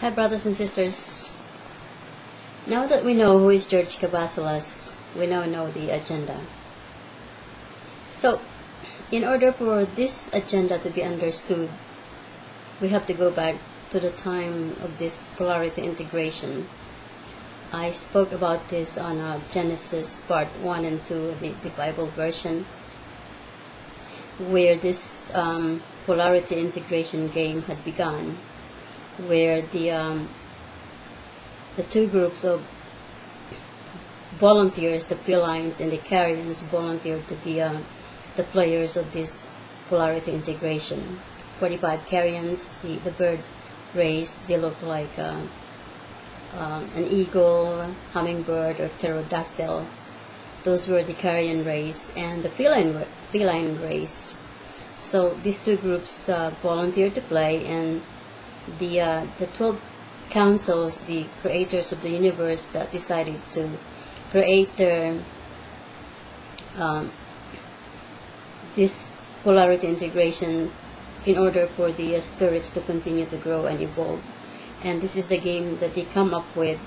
Hi, brothers and sisters. Now that we know who is George Kavassilas, we now know the agenda. So, in order for this agenda to be understood, we have to go back to the time of this polarity integration. I spoke about this on Genesis part 1 and 2, the Bible version, where this polarity integration game had begun, where the two groups of volunteers, the felines and the carrions, volunteered to be the players of this polarity integration. 45 carrions, the bird race, they look like an eagle, hummingbird, or pterodactyl. Those were the carrion race, and the feline race. So these two groups volunteered to play, and the 12 councils, the creators of the universe, that decided to create their this polarity integration in order for the spirits to continue to grow and evolve. And this is the game that they come up with.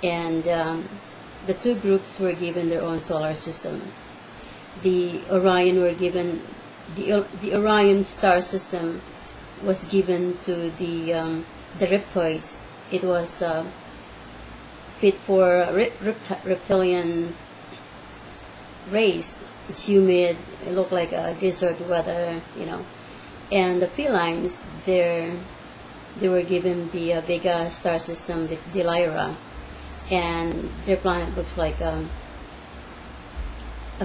And the two groups were given their own solar system. The Orion were given the Orion star system was given to the reptoids. It was fit for reptilian race. It's humid. It looked like a desert weather, And the felines, they were given the Vega star system, the Lyra, and their planet looks like a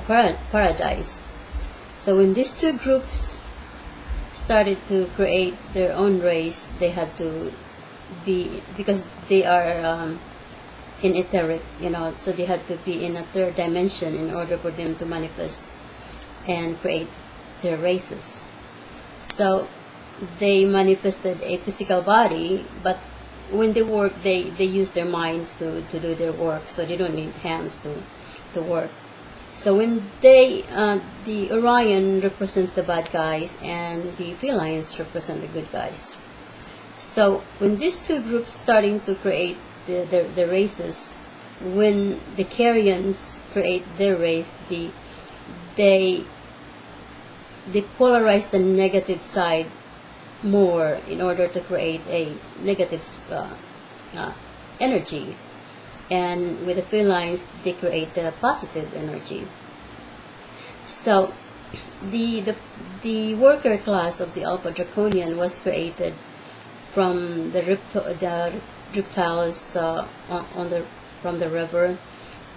paradise. So when these two groups started to create their own race, they had to be, because they are in etheric, so they had to be in a third dimension in order for them to manifest and create their races. So they manifested a physical body, but when they work, they use their minds to do their work, so they don't need hands to work. So when the Orion represents the bad guys, and the felines represent the good guys. So when these two groups starting to create the races, when the carrions create their race, they polarize the negative side more in order to create a negative energy, and with the felines they create the positive energy. So the worker class of the Alpha Draconian was created from the reptiles from the river,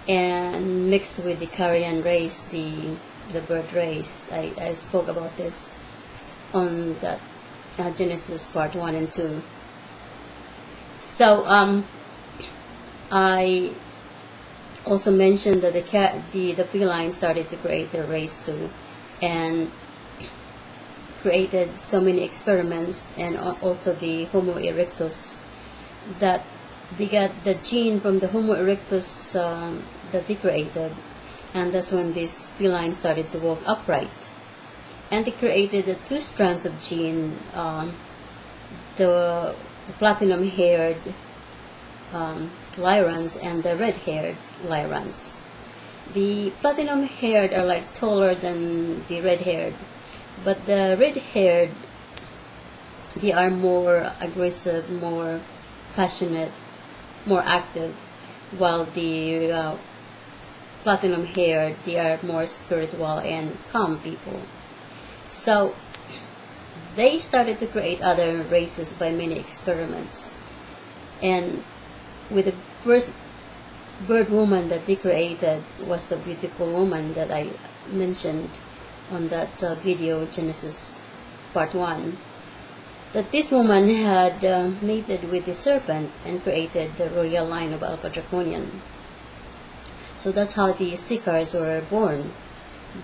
and mixed with the carrion race, the bird race. I spoke about this on that Genesis part 1 and 2. So I also mentioned that the felines started to create their race too, and created so many experiments, and also the Homo erectus, that they got the gene from the Homo erectus that they created, and that's when these felines started to walk upright. And they created the two strands of gene, the platinum-haired Lyrans and the red-haired Lyrans. The platinum-haired are like taller than the red-haired, but the red-haired, they are more aggressive, more passionate, more active, while the platinum-haired, they are more spiritual and calm people. So they started to create other races by many experiments, and with the first bird woman that they created was a beautiful woman that I mentioned on that video, Genesis part 1, that this woman had mated with the serpent and created the royal line of Alpha Draconian. So that's how the Seekers were born.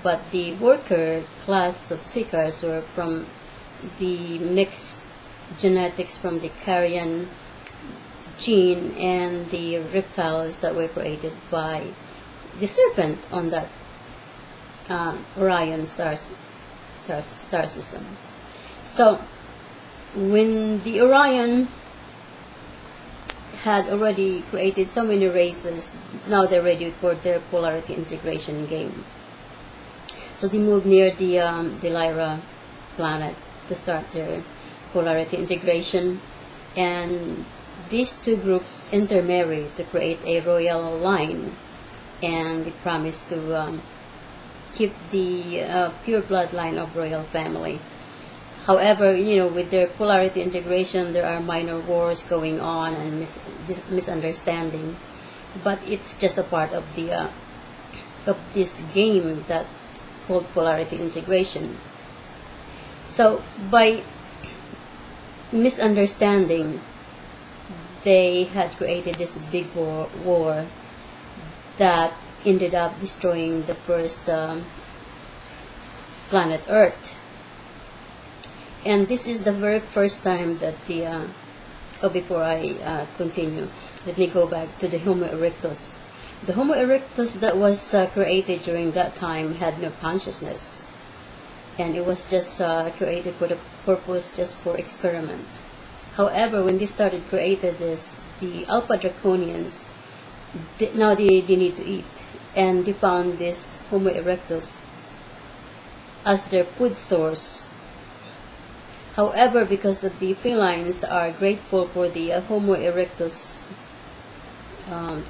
But the worker class of Seekers were from the mixed genetics from the carrion gene and the reptiles that were created by the serpent on that Orion star system. So when the Orion had already created so many races. Now they're ready for their polarity integration game. So they moved near the Lyra planet to start their polarity integration, and these two groups intermarry to create a royal line, and they promise to keep the pure bloodline of royal family. However, with their polarity integration, there are minor wars going on and misunderstanding, but it's just a part of this game that called polarity integration. So by misunderstanding, they had created this big war that ended up destroying the first planet Earth. And this is the very first time that before I continue, let me go back to the Homo erectus. The Homo erectus that was created during that time had no consciousness, and it was just created for the purpose just for experiment. However, when they started creating this, the Alpha Draconians, now they need to eat, and they found this Homo erectus as their food source. However, because of the felines are grateful for the Homo erectus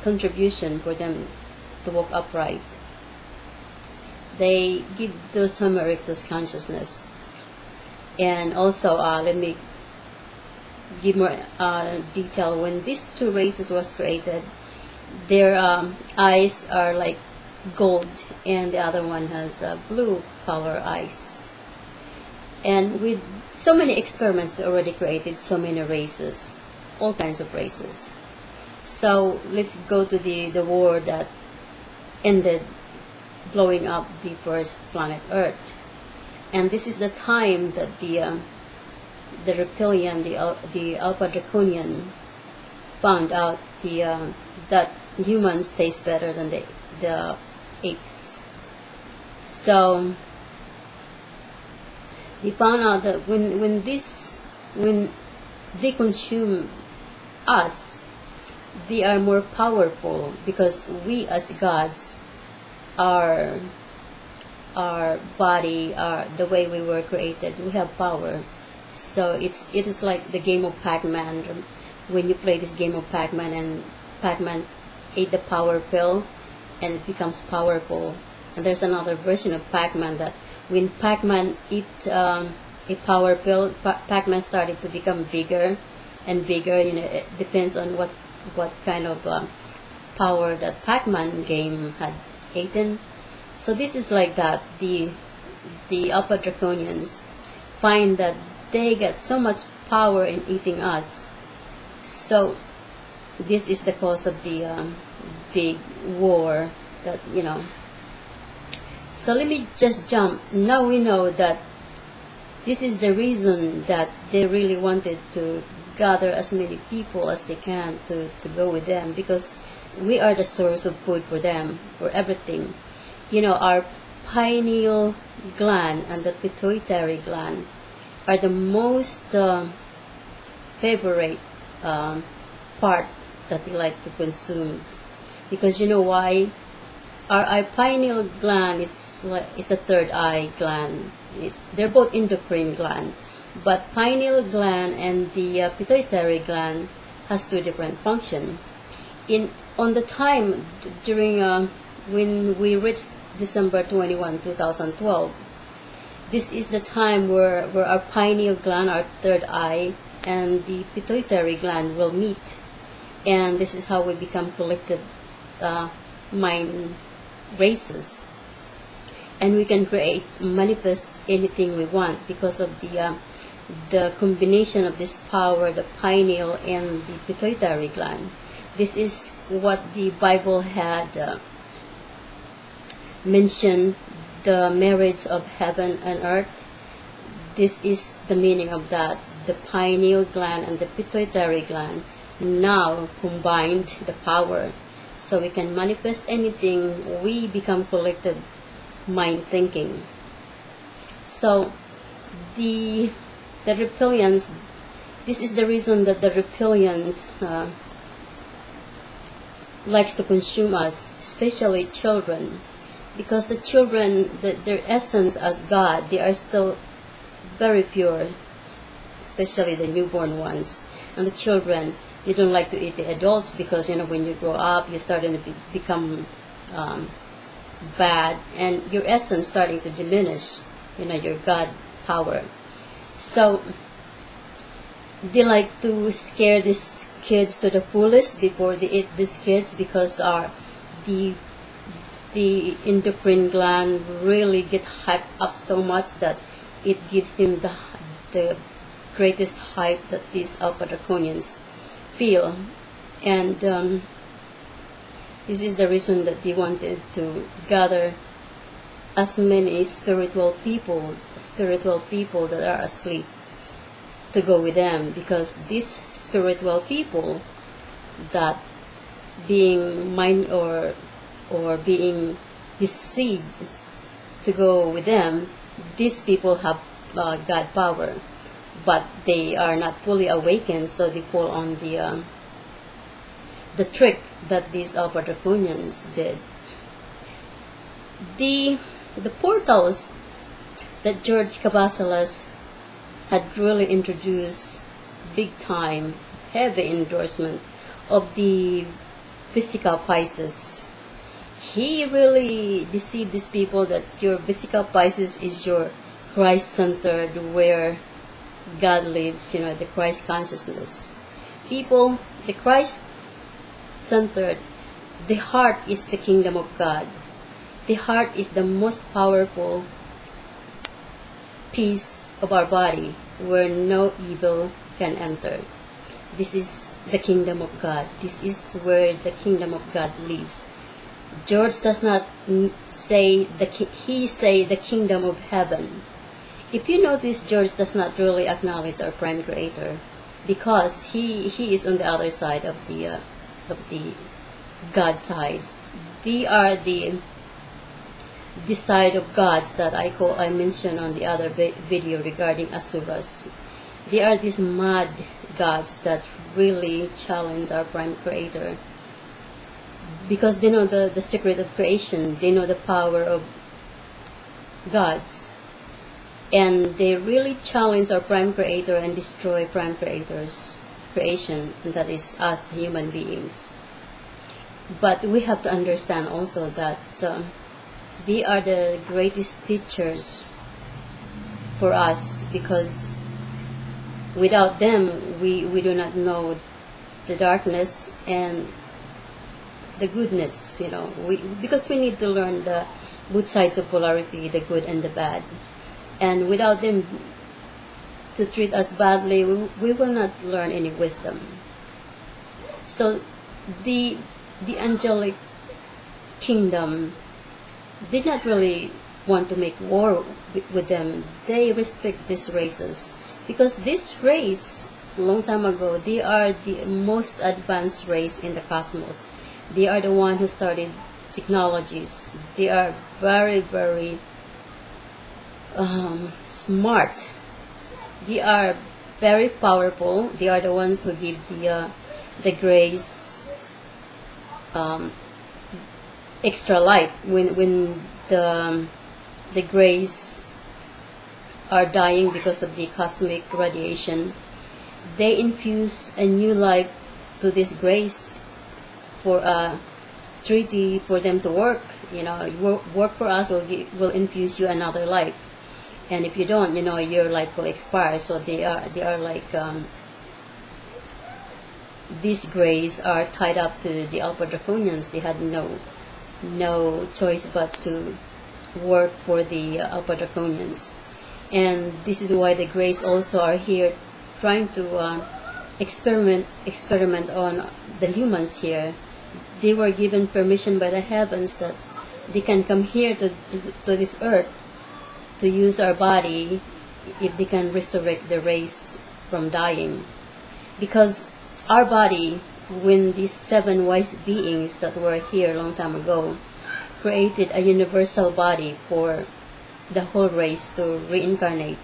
contribution for them to walk upright, they give those Homo erectus consciousness. And also, let me give more detail. When these two races was created, their eyes are like gold, and the other one has blue color eyes. And with so many experiments, they already created so many races, all kinds of races. So let's go to the war that ended blowing up the first planet Earth. And this is the time that the reptilian, the Alpha Draconian, found out that humans taste better than the apes. So they found out that when they consume us, they are more powerful, because we as gods, our body, the way we were created, we have power. So it is like the game of Pac-Man. When you play this game of Pac-Man, and Pac-Man ate the power pill and it becomes powerful. And there's another version of Pac-Man that when Pac-Man eat a power pill, Pac-Man started to become bigger and bigger. It depends on what kind of power that Pac-Man game had eaten. So this is like that. The Alpha Draconians find that they get so much power in eating us. So this is the cause of the big war that So let me just jump. Now we know that this is the reason that they really wanted to gather as many people as they can to go with them, because we are the source of food for them, for everything. Our pineal gland and the pituitary gland are the most favorite part that we like to consume, because why? Our pineal gland is the third eye gland. They're both endocrine gland, but pineal gland and the pituitary gland has two different functions. On the time during when we reached December 21, 2012, this is the time where our pineal gland, our third eye, and the pituitary gland will meet, and this is how we become collective mind races, and we can manifest anything we want because of the combination of this power, the pineal and the pituitary gland. This is what the Bible had mentioned, the marriage of heaven and earth. This is the meaning of that. The pineal gland and the pituitary gland now combined the power, so we can manifest anything. We become collective mind thinking. So the reptilians, this is the reason that the reptilians likes to consume us, especially children, because the children, their essence as God, they are still very pure, especially the newborn ones. And the children, they don't like to eat the adults because, when you grow up, you're starting to become bad, and your essence starting to diminish, your God power. So they like to scare these kids to the fullest before they eat these kids, because the endocrine gland really get hyped up so much that it gives them the greatest hype that these alpha draconians feel. And this is the reason that they wanted to gather as many spiritual people that are asleep to go with them, because these spiritual people that being or being deceived to go with them, these people have God power, but they are not fully awakened, so they fall on the trick that these alpha draconians did. The portals that George Kavassilas had really introduced big time, heavy endorsement of the Vesica Pisces. He really deceived these people that your Vesica Pisces is your Christ-centered, where God lives, the Christ consciousness. People, the Christ-centered, the heart is the kingdom of God. The heart is the most powerful piece of our body, where no evil can enter. This is the kingdom of God. This is where the kingdom of God lives. George does not say he say the kingdom of heaven. If you notice, George does not really acknowledge our prime creator, because he is on the other side of the God side. They are the side of gods that I mentioned on the other video regarding Asuras. They are these mad gods that really challenge our prime creator, because they know the secret of creation. They know the power of gods, and they really challenge our prime creator and destroy prime creator's creation, and that is us, the human beings. But we have to understand also that they are the greatest teachers for us, because without them we do not know the darkness and the goodness, because we need to learn the both sides of polarity, the good and the bad. And without them to treat us badly, we will not learn any wisdom. So the angelic kingdom did not really want to make war with them. They respect these races, because this race, a long time ago, they are the most advanced race in the cosmos. They are the one who started technologies. They are very, very smart. They are very powerful. They are the ones who give the grace extra light when the grays are dying because of the cosmic radiation. They infuse a new life to this grace for a treaty for them to work. Work for us will infuse you another life, and if you don't, your life will expire. So they are like these grays are tied up to the alpha draconians. They had no choice but to work for the alpha draconians, and this is why the grays also are here trying to experiment on the humans here. They were given permission by the heavens that they can come here to this earth to use our body if they can resurrect the race from dying. Because our body, when these 7 wise beings that were here a long time ago created a universal body for the whole race to reincarnate.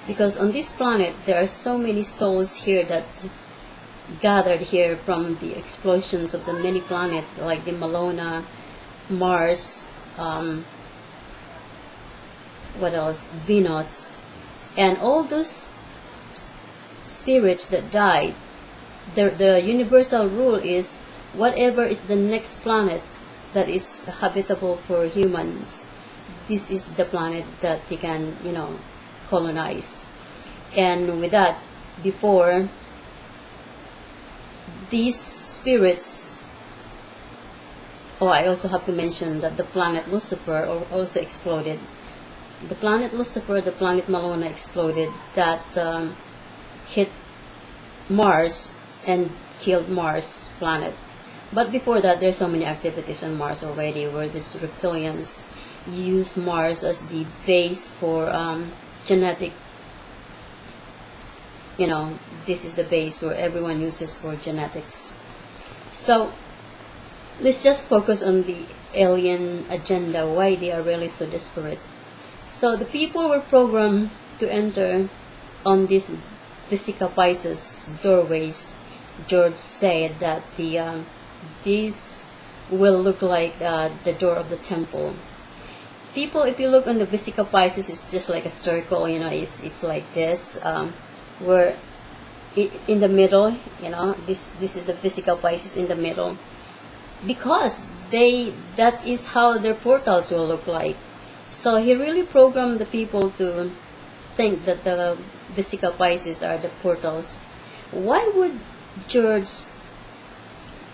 Because on this planet there are so many souls here that gathered here from the explosions of the many planets like the Malona, Mars, what else? Venus, and all those spirits that died. The universal rule is whatever is the next planet that is habitable for humans, this is the planet that they can, colonize. And with that, before, these spirits, I also have to mention that the planet Lucifer also exploded. The planet Lucifer, the planet Malona exploded, that hit Mars and killed Mars planet. But before that, there's so many activities on Mars already, where these reptilians use Mars as the base for genetic, this is the base where everyone uses for genetics. So let's just focus on the alien agenda, why they are really so desperate. So the people were programmed to enter on these Vesica Pisces doorways. George said that these will look like the door of the temple. People, if you look on the Vesica Pisces, it's just like a circle, it's like this, where in the middle, this is the Vesica Pisces in the middle, because that is how their portals will look like. So he really programmed the people to think that the Vesica Pisces are the portals. Why would George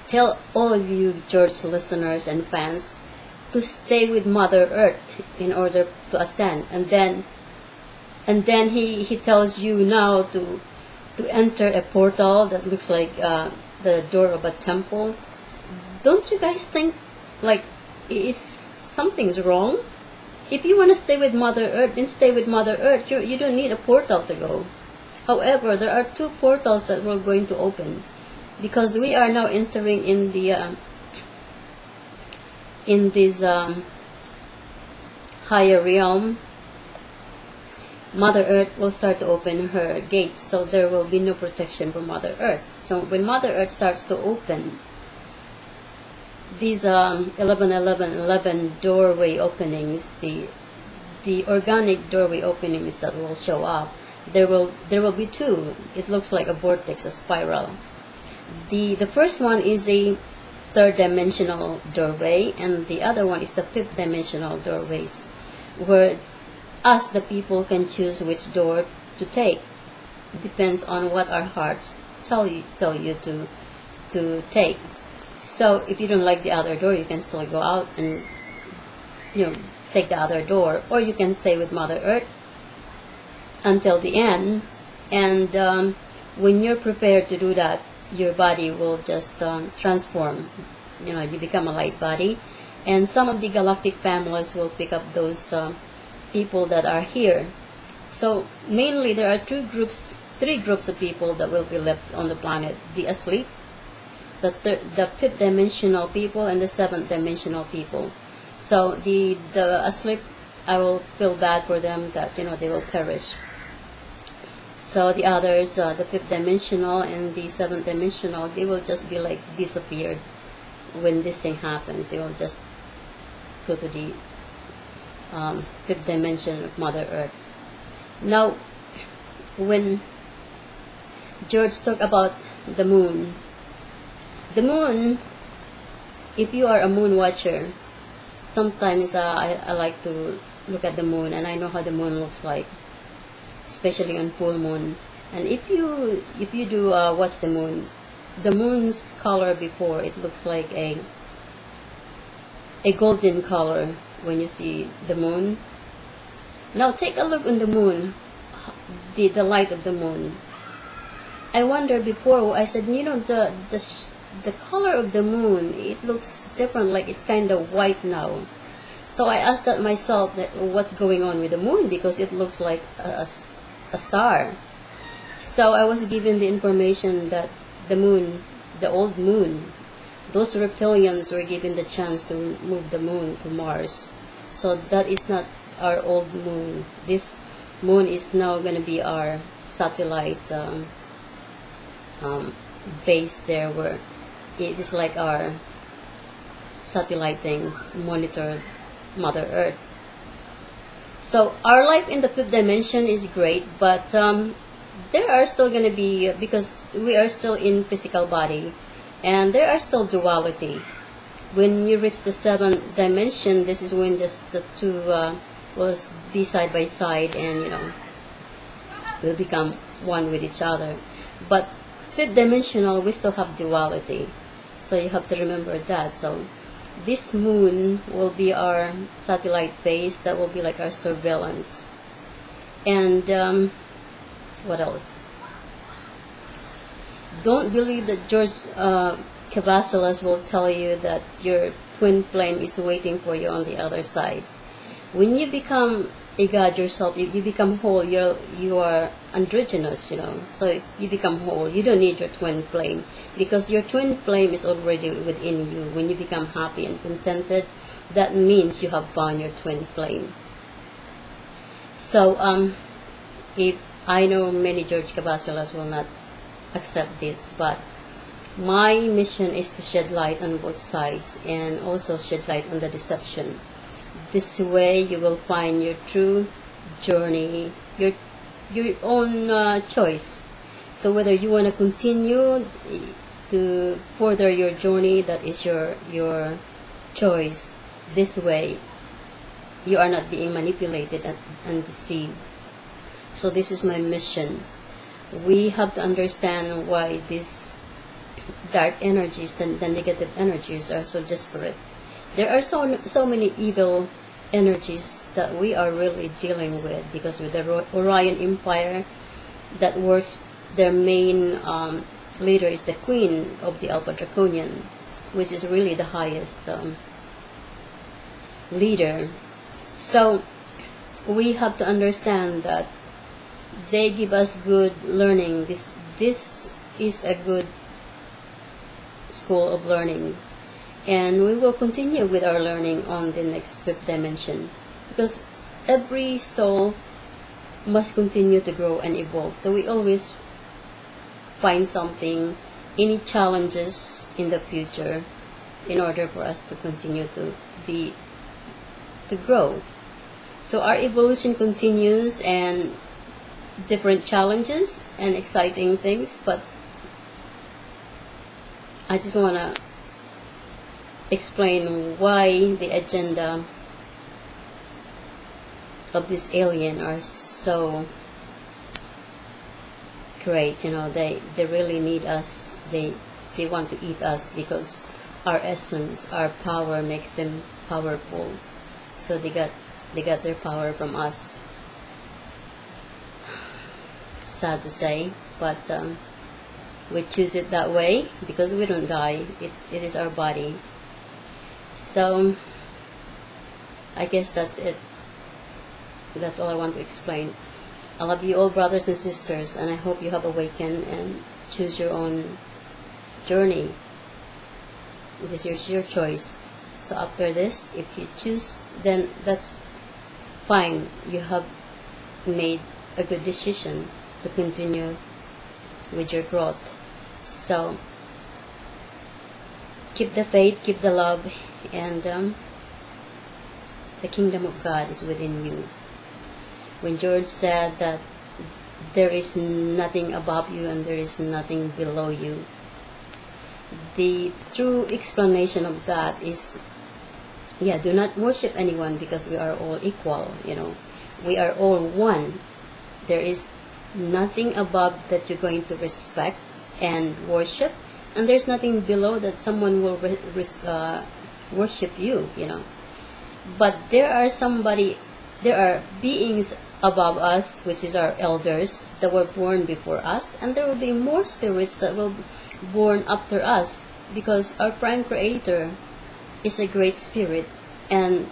tell all of you, George listeners and fans, to stay with Mother Earth in order to ascend, and then he tells you now to enter a portal that looks like the door of a temple? Don't you guys think like something's wrong? If you want to stay with Mother Earth, then stay with Mother Earth. You don't need a portal to go. However, there are two portals that we're going to open, because we are now entering in this higher realm. Mother Earth will start to open her gates, so there will be no protection for Mother Earth. So when Mother Earth starts to open these 11 doorway openings, the organic doorway openings that will show up, there will be two. It looks like a vortex, a spiral. The first one is a third dimensional doorway, and the other one is the fifth dimensional doorways, where us the people can choose which door to take. Depends on what our hearts tell you to take. So if you don't like the other door, you can still go out and take the other door, or you can stay with Mother Earth until the end. And when you're prepared to do that, your body will just transform. You become a light body, and some of the galactic families will pick up those people that are here. So mainly there are three groups of people that will be left on the planet: the asleep, the fifth dimensional people, and the seventh dimensional people. So the asleep, I will feel bad for them that they will perish. So the others, the fifth dimensional and the seventh dimensional, they will just be like disappeared when this thing happens. They will just go to the fifth dimension of Mother Earth. Now, when George talked about the moon, if you are a moon watcher, sometimes I like to look at the moon, and I know how the moon looks like, especially on full moon. And if you do watch the moon's color before, it looks like a golden color when you see the moon. Now take a look on the moon, the light of the moon. I wondered before, I said, the color of the moon, it looks different, like it's kind of white now. So I asked that myself, that what's going on with the moon, because it looks like a star. So I was given the information that the moon, the old moon, those reptilians were given the chance to move the moon to Mars. So that is not our old moon. This moon is now going to be our satellite base there where it is like our satellite thing, monitor Mother Earth. So our life in the fifth dimension is great, but there are still going to be, because we are still in physical body, and there are still duality. When you reach the seventh dimension, this is when just the two will be side by side, and will become one with each other. But fifth dimensional, we still have duality, so you have to remember that. So this moon will be our satellite base, that will be like our surveillance. And what else? Don't believe that George Kavassilas will tell you that your twin flame is waiting for you on the other side. When you become a god yourself, you become whole. You are androgynous, so you become whole. You don't need your twin flame, because your twin flame is already within you. When you become happy and contented, that means you have found your twin flame. So if I know many George Kavassilas will not accept this, but my mission is to shed light on both sides, and also shed light on the deception. This way you will find your true journey, your own choice. So whether you want to continue to further your journey, that is your choice. This way you are not being manipulated and deceived. So this is my mission. We have to understand why these dark energies, the negative energies, are so desperate. There are so many evil energies that we are really dealing with, because with the Orion Empire that works, their main leader is the Queen of the Alpha Draconian, which is really the highest leader. So we have to understand that they give us good learning. This is a good school of learning, and we will continue with our learning on the next fifth dimension, because every soul must continue to grow and evolve. So we always find something, any challenges in the future, in order for us to continue to grow. So our evolution continues, and different challenges and exciting things, but I just want to explain why the agenda of this alien are so great. They really need us. They want to eat us, because our essence, our power makes them powerful. So they got their power from us. Sad to say, but we choose it that way because we don't die. It is our body. So I guess that's it. That's all I want to explain. I love you all, brothers and sisters, and I hope you have awakened and choose your own journey. It is your choice. So after this, if you choose, then that's fine. You have made a good decision to continue with your growth. So keep the faith, keep the love, and the kingdom of God is within you. When George said that there is nothing above you and there is nothing below you, the true explanation of that is, do not worship anyone, because we are all equal. We are all one. There is nothing above that you're going to respect and worship, and there's nothing below that someone will worship you. But there are beings above us, which is our elders that were born before us, and there will be more spirits that will be born after us, because our prime creator is a great spirit, and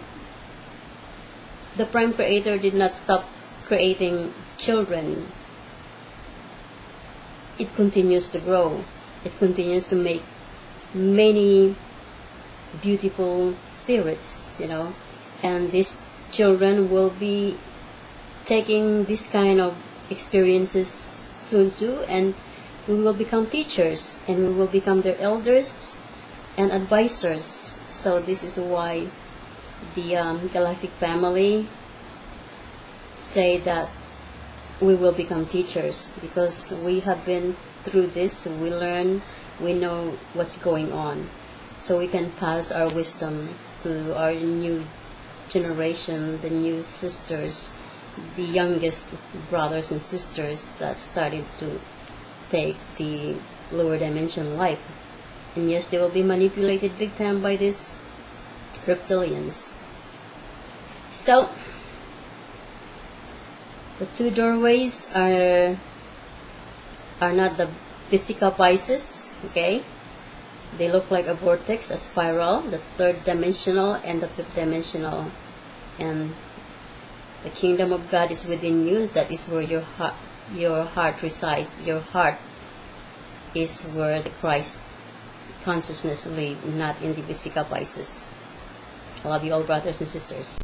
the prime creator did not stop creating children. It continues to grow. It continues to make many beautiful spirits, and these children will be taking this kind of experiences soon too, and we will become teachers, and we will become their elders and advisors. So this is why the galactic family say that we will become teachers, because we have been through this. We learn, we know what's going on, so we can pass our wisdom to our new generation, the new sisters, the youngest brothers and sisters that started to take the lower dimension life. And yes, they will be manipulated big time by these reptilians. So the two doorways are not the Vesica piscis, okay? They look like a vortex, a spiral, the third dimensional and the fifth dimensional. And the kingdom of God is within you. That is where your heart resides. Your heart is where the Christ consciousness lives, not in the Vesica piscis. I love you all, brothers and sisters.